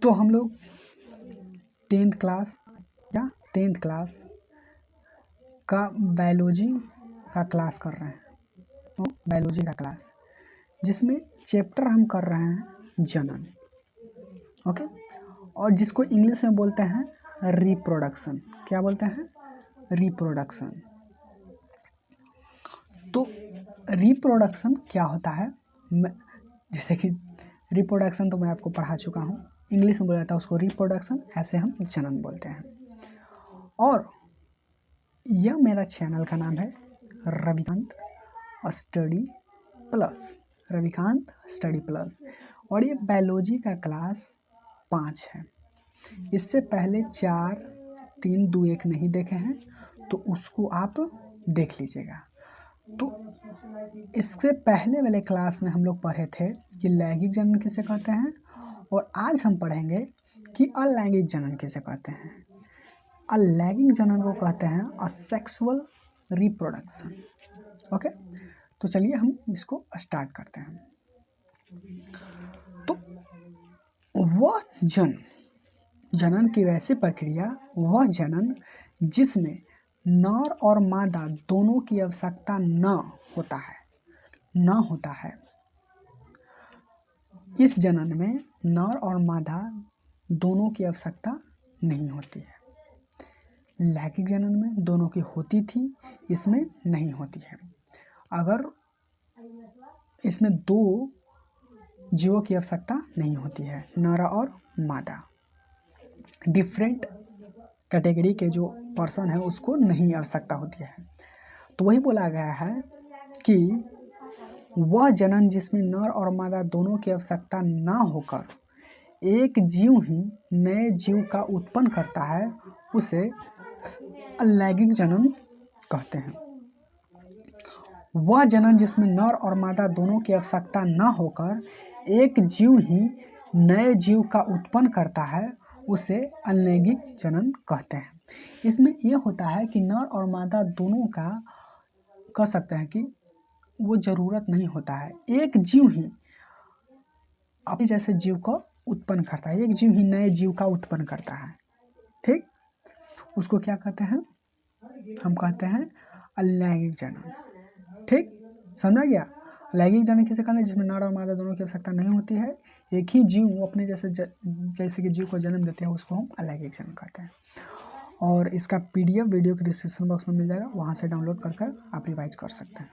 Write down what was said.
तो हम लोग 10th क्लास या 10th क्लास का बायोलॉजी का क्लास कर रहे हैं। तो बायोलॉजी का क्लास जिसमें चैप्टर हम कर रहे हैं जनन, ओके, और जिसको इंग्लिश में बोलते हैं रिप्रोडक्शन। क्या बोलते हैं? रिप्रोडक्शन। तो रिप्रोडक्शन क्या होता है? जैसे कि रिप्रोडक्शन तो मैं आपको पढ़ा चुका हूँ, इंग्लिश में बोला जाता है उसको रिप्रोडक्शन, ऐसे हम जनन बोलते हैं। और यह मेरा चैनल का नाम है Ravikant study plus, Ravikant study plus, और ये बायोलॉजी का क्लास 5 है। इससे पहले 4, 3, 2, 1 नहीं देखे हैं तो उसको आप देख लीजिएगा। तो इससे पहले वाले क्लास में हम लोग पढ़े थे कि लैंगिक जनन किसे कहते हैं, और आज हम पढ़ेंगे कि अलैंगिक जनन किसे कहते हैं। अलैंगिक जनन को कहते हैं असेक्सुअल रिप्रोडक्शन। ओके, तो चलिए हम इसको स्टार्ट करते हैं। तो वह जनन की वैसी प्रक्रिया, वह जनन जिसमें नर और मादा दोनों की आवश्यकता न होता है। इस जनन में नर और मादा दोनों की आवश्यकता नहीं होती है। लैंगिक जनन में दोनों की होती थी, इसमें नहीं होती है। अगर इसमें 2 जीवों की आवश्यकता नहीं होती है, नर और मादा। डिफरेंट कैटेगरी के जो पर्सन है उसको नहीं आवश्यकता होती है। तो वही बोला गया है कि वह जनन जिसमें नर और मादा दोनों की आवश्यकता ना होकर एक जीव ही नए जीव का उत्पन्न करता है, उसे अलैंगिक जनन कहते हैं। वह जनन जिसमें नर और मादा दोनों की आवश्यकता ना होकर एक जीव ही नए जीव का उत्पन्न करता है, उसे अलैंगिक जनन कहते हैं। इसमें यह होता है कि नर और मादा दोनों का कह सकते हैं कि वो ज़रूरत नहीं होता है, एक जीव ही अपने जैसे जीव को उत्पन्न करता है, एक जीव ही नए जीव का उत्पन्न करता है। ठीक, उसको क्या कहते हैं? हम कहते हैं अलैंगिक जनन। ठीक, समझा गया? लैंगिक जनन किसे कहते हैं? जिसमें नर और मादा दोनों की आवश्यकता नहीं होती है, एक ही जीव वो अपने जैसे कि जीव को जन्म देते हैं, उसको हम अलैंगिक जनन कहते हैं। और इसका PDF वीडियो के डिस्क्रिप्शन बॉक्स में मिल जाएगा, वहाँ से डाउनलोड कर आप रिवाइज कर सकते हैं।